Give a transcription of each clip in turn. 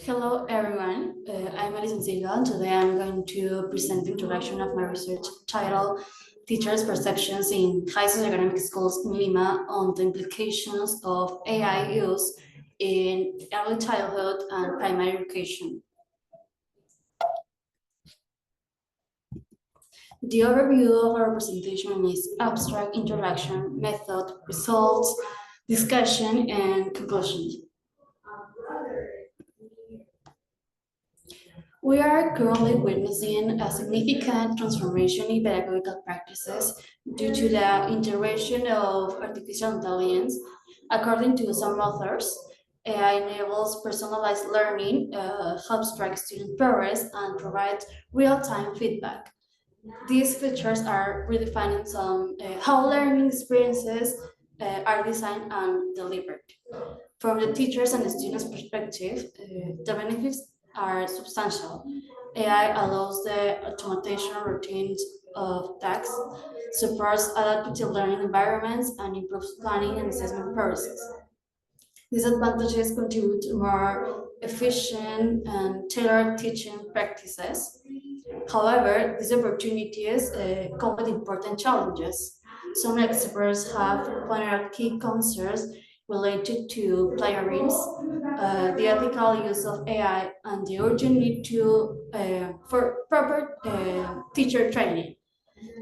Hello everyone, I'm Allisson and today I'm going to present the introduction of my research titled Teachers' Perceptions in High-Socioeconomic Schools in Lima on the implications of AI use in early childhood and primary education. The overview of our presentation is abstract, introduction, method, results, discussion, and conclusion. We are currently witnessing a significant transformation in pedagogical practices due to the integration of artificial intelligence. According to some authors, AI enables personalized learning, helps track student progress, and provides real-time feedback. These features are redefining how learning experiences are designed and delivered. From the teachers and the students' perspective, the benefits are substantial. AI allows the automation routines of tasks, supports adaptive learning environments, and improves planning and assessment process. These advantages contribute to more efficient and tailored teaching practices. However, these opportunities come with important challenges. Some experts have pointed out key concerns related to plagiarism, the ethical use of AI, and the urgent need for proper teacher training.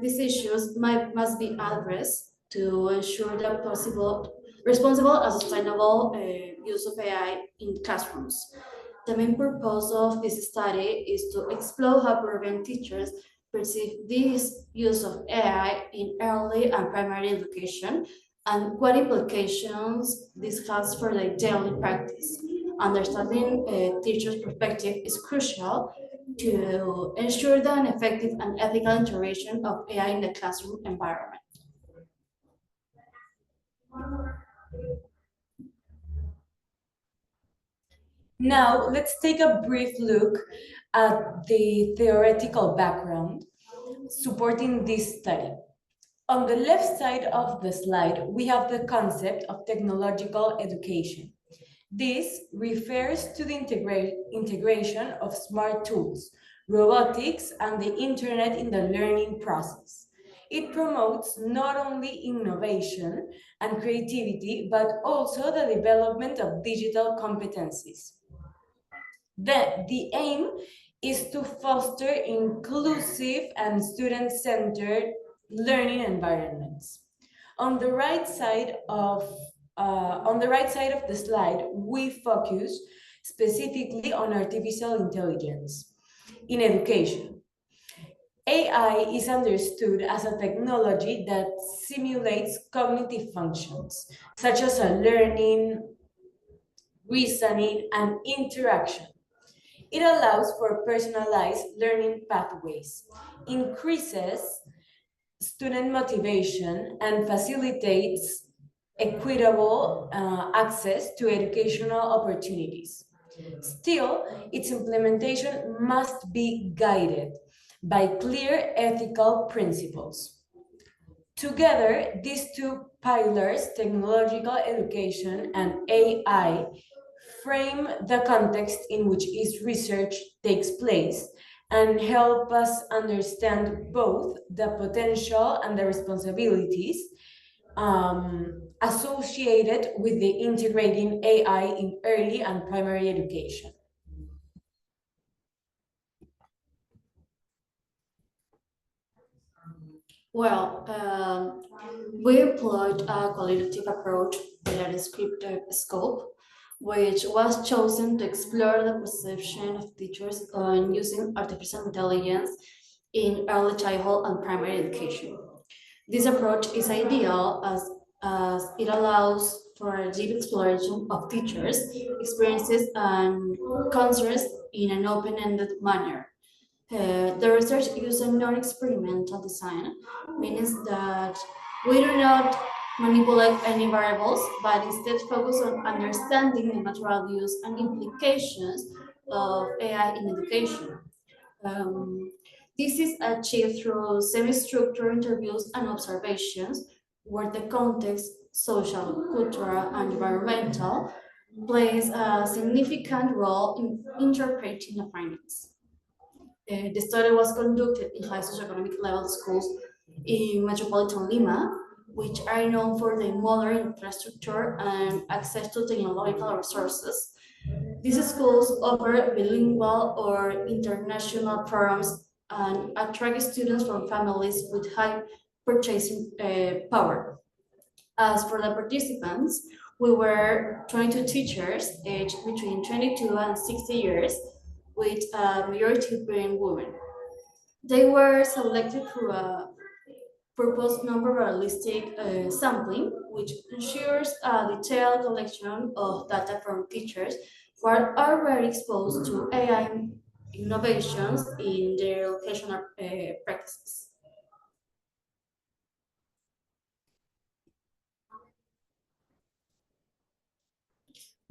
These issues must be addressed to ensure the possible responsible and sustainable use of AI in classrooms. The main purpose of this study is to explore how Peruvian teachers perceive this use of AI in early and primary education and what implications this has for their daily practice. Understanding a teacher's perspective is crucial to ensure the effective and ethical integration of AI in the classroom environment. Now, let's take a brief look at the theoretical background supporting this study. On the left side of the slide, we have the concept of technological education. This refers to the integration of smart tools, robotics, and the internet in the learning process. It promotes not only innovation and creativity, but also the development of digital competencies. The aim is to foster inclusive and student-centered learning environments. On the right side of the slide, we focus specifically on artificial intelligence in education. AI is understood as a technology that simulates cognitive functions, such as learning, reasoning, and interaction. It allows for personalized learning pathways, increases student motivation, and facilitates equitable access to educational opportunities. Still, its implementation must be guided by clear ethical principles. Together, these two pillars, technological education and AI, frame the context in which its research takes place and help us understand both the potential and the responsibilities associated with the integrating AI in early and primary education. Well, we employed a qualitative approach with a descriptive scope, which was chosen to explore the perception of teachers on using artificial intelligence in early childhood and primary education. This approach is ideal as it allows for a deep exploration of teachers' experiences and concerns in an open-ended manner. The research uses a non-experimental design, means that we do not manipulate any variables, but instead focus on understanding the natural use and implications of AI in education. Um, this is achieved through semi-structured interviews and observations, where the context, social, cultural, and environmental, plays a significant role in interpreting the findings. The study was conducted in high socioeconomic level schools in metropolitan Lima, which are known for their modern infrastructure and access to technological resources. These schools offer bilingual or international programs and attract students from families with high purchasing power. As for the participants, we were 22 teachers aged between 22 and 60 years, with a majority being women. They were selected through a purpose non-probabilistic sampling, which ensures a detailed collection of data from teachers who are already exposed to AI innovations in their educational practices.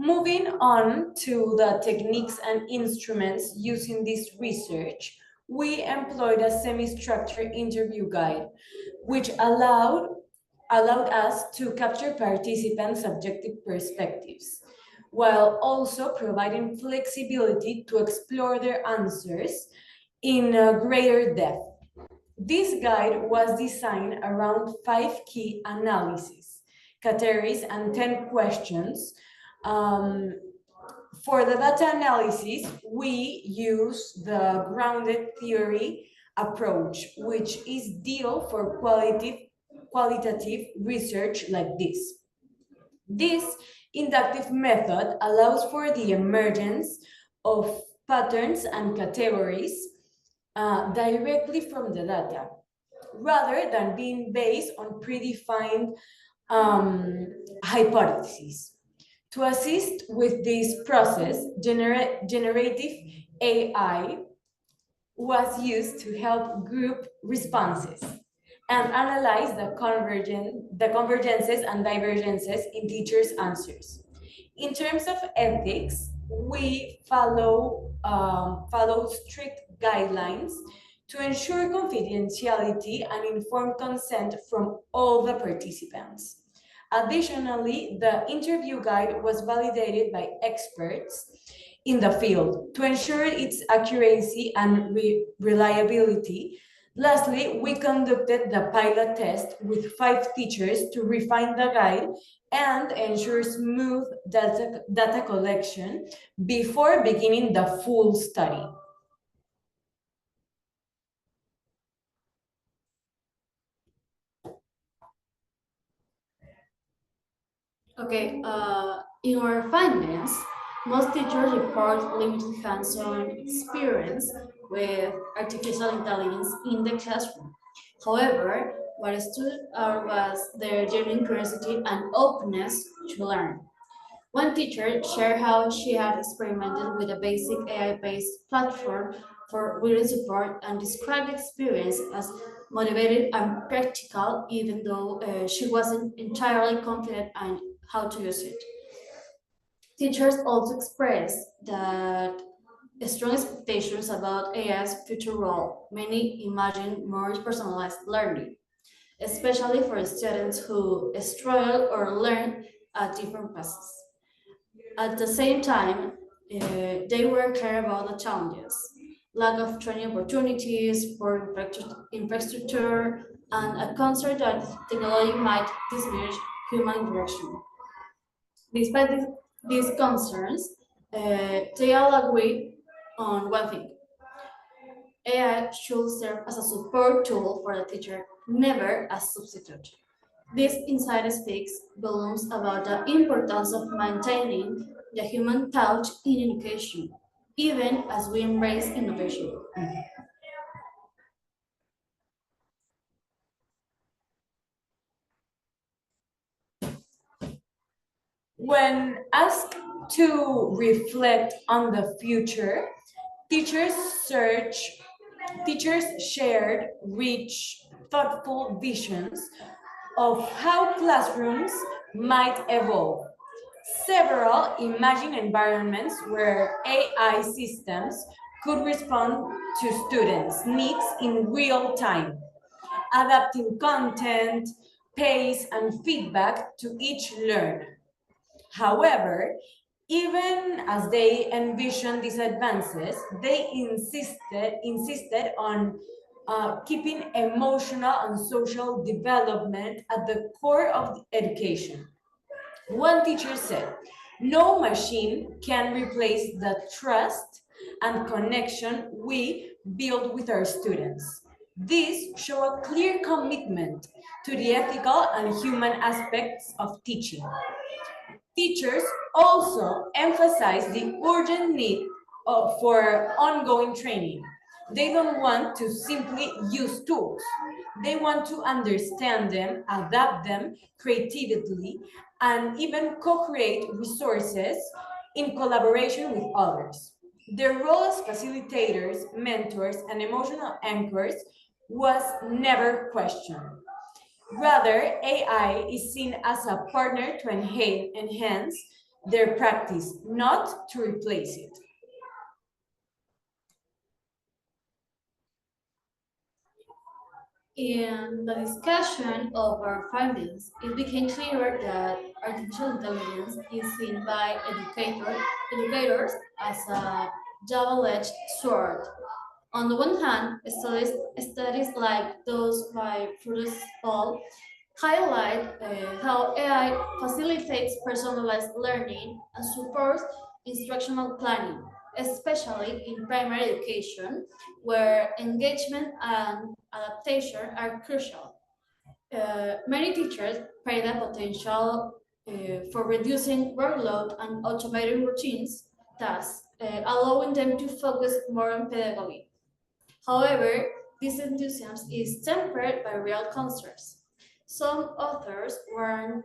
Moving on to the techniques and instruments used in this research, we employed a semi-structured interview guide, which allowed us to capture participants' subjective perspectives, while also providing flexibility to explore their answers in greater depth. This guide was designed around 5 key analyses, categories, and 10 questions. Um, for the data analysis, we use the grounded theory approach, which is deal for qualitative research like this. This inductive method allows for the emergence of patterns and categories directly from the data, rather than being based on predefined hypotheses. To assist with this process, generative AI was used to help group responses and analyze the convergences and divergences in teachers' answers. In terms of ethics, we follow strict guidelines to ensure confidentiality and informed consent from all the participants. Additionally, the interview guide was validated by experts in the field to ensure its accuracy and reliability. Lastly, we conducted the pilot test with 5 teachers to refine the guide and ensure smooth data collection before beginning the full study. Okay, in our findings, most teachers report limited hands-on experience with artificial intelligence in the classroom. However, what stood out was their genuine curiosity and openness to learn. One teacher shared how she had experimented with a basic AI-based platform for reading support and described the experience as motivated and practical, even though she wasn't entirely confident on how to use it. Teachers also expressed that strong expectations about AI's future role. Many imagine more personalized learning, especially for students who struggle or learn at different paces. At the same time, they were clear about the challenges, lack of training opportunities, poor infrastructure, and a concern that technology might diminish human interaction. Despite these concerns, they all agree on one thing. AI should serve as a support tool for the teacher, never as substitute. This insight speaks volumes about the importance of maintaining the human touch in education, even as we embrace innovation. When asked to reflect on the future, teachers search teachers shared rich, thoughtful visions of how classrooms might evolve. Several imagined environments where AI systems could respond to students' needs in real time, adapting content, pace, and feedback to each learner. However, Even as they envisioned these advances, they insisted on keeping emotional and social development at the core of education. One teacher said, "No machine can replace the trust and connection we build with our students." These show a clear commitment to the ethical and human aspects of teaching. Teachers also emphasize the urgent need for ongoing training. They don't want to simply use tools. They want to understand them, adapt them creatively, and even co-create resources in collaboration with others. Their role as facilitators, mentors, and emotional anchors was never questioned. Rather, AI is seen as a partner to enhance their practice, not to replace it. In the discussion of our findings, it became clear that artificial intelligence is seen by educators as a double-edged sword. On the one hand, studies like those by Prof highlight how AI facilitates personalized learning and supports instructional planning, especially in primary education, where engagement and adaptation are crucial. Many teachers pray the potential for reducing workload and automating routines tasks, allowing them to focus more on pedagogy. However, this enthusiasm is tempered by real concerns. Some authors warn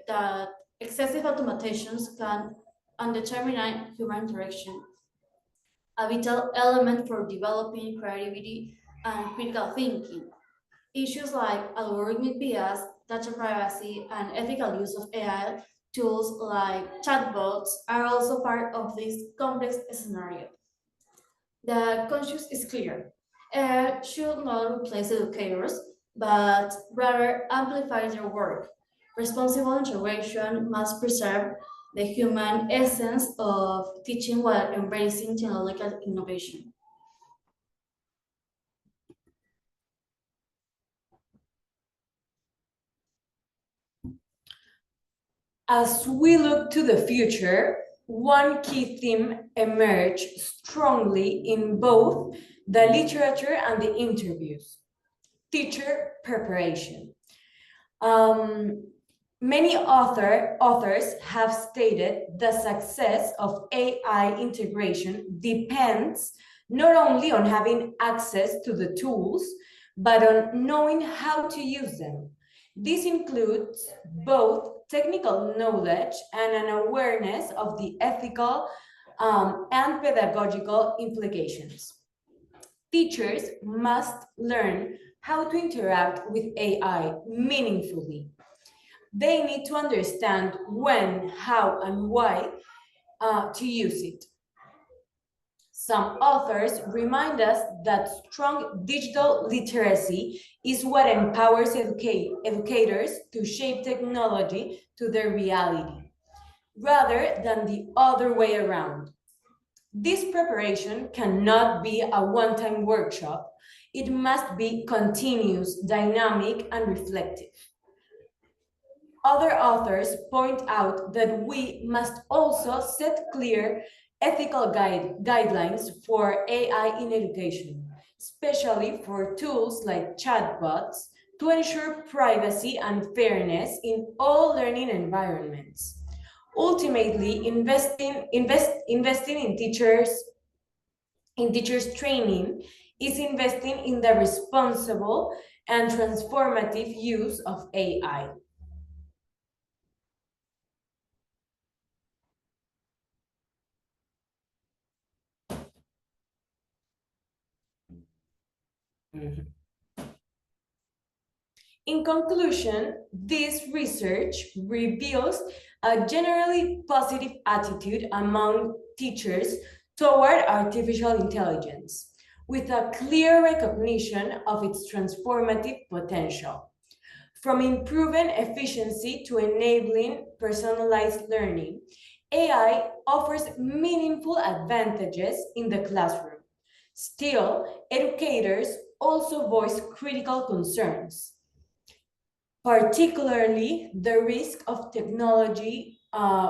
that excessive automations can undetermine human interaction, a vital element for developing creativity and critical thinking. Issues like algorithmic bias, data privacy, and ethical use of AI tools like chatbots are also part of this complex scenario. The conscience is clear. Should not replace educators, but rather amplify their work. Responsible integration must preserve the human essence of teaching while embracing technological innovation. As we look to the future, one key theme emerged strongly in both the literature and the interviews: teacher preparation. Um, Many authors have stated the success of AI integration depends not only on having access to the tools, but on knowing how to use them. This includes both technical knowledge and an awareness of the ethical and pedagogical implications. Teachers must learn how to interact with AI meaningfully. They need to understand when, how, and why to use it. Some authors remind us that strong digital literacy is what empowers educators to shape technology to their reality, rather than the other way around. This preparation cannot be a one-time workshop. It must be continuous, dynamic, and reflective. Other authors point out that we must also set clear ethical guidelines for AI in education, especially for tools like chatbots, to ensure privacy and fairness in all learning environments. Ultimately, investing in teachers training is investing in the responsible and transformative use of AI. Mhm. In conclusion, this research reveals a generally positive attitude among teachers toward artificial intelligence, with a clear recognition of its transformative potential. From improving efficiency to enabling personalized learning, AI offers meaningful advantages in the classroom. Still, educators also voice critical concerns, particularly the risk of technology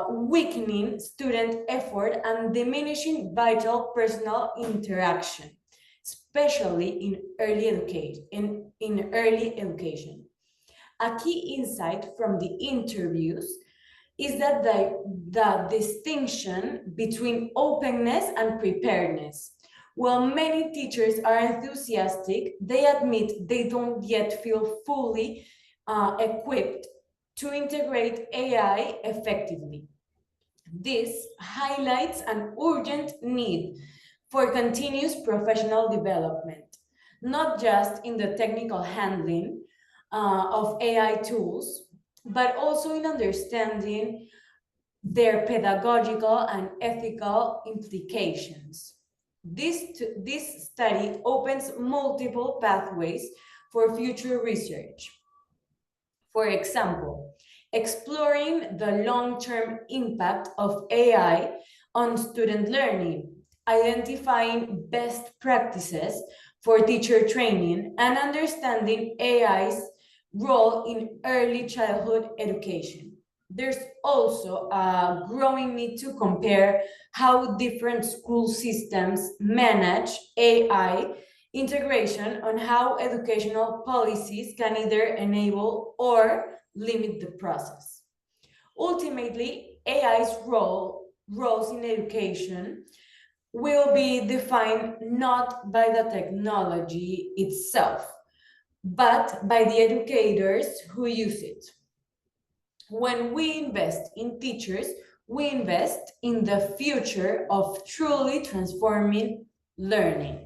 weakening student effort and diminishing vital personal interaction, especially in early education. A key insight from the interviews is that the distinction between openness and preparedness. While many teachers are enthusiastic, they admit they don't yet feel fully equipped to integrate AI effectively. This highlights an urgent need for continuous professional development, not just in the technical handling of AI tools, but also in understanding their pedagogical and ethical implications. This study opens multiple pathways for future research. For example, exploring the long-term impact of AI on student learning, identifying best practices for teacher training, and understanding AI's role in early childhood education. There's also a growing need to compare how different school systems manage AI integration on how educational policies can either enable or limit the process. Ultimately, AI's roles in education will be defined not by the technology itself, but by the educators who use it. When we invest in teachers, we invest in the future of truly transforming learning.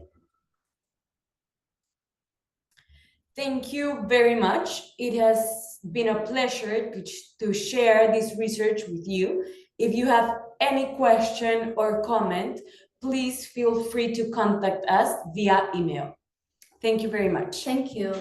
Thank you very much. It has been a pleasure to share this research with you. If you have any question or comment, please feel free to contact us via email. Thank you very much. Thank you.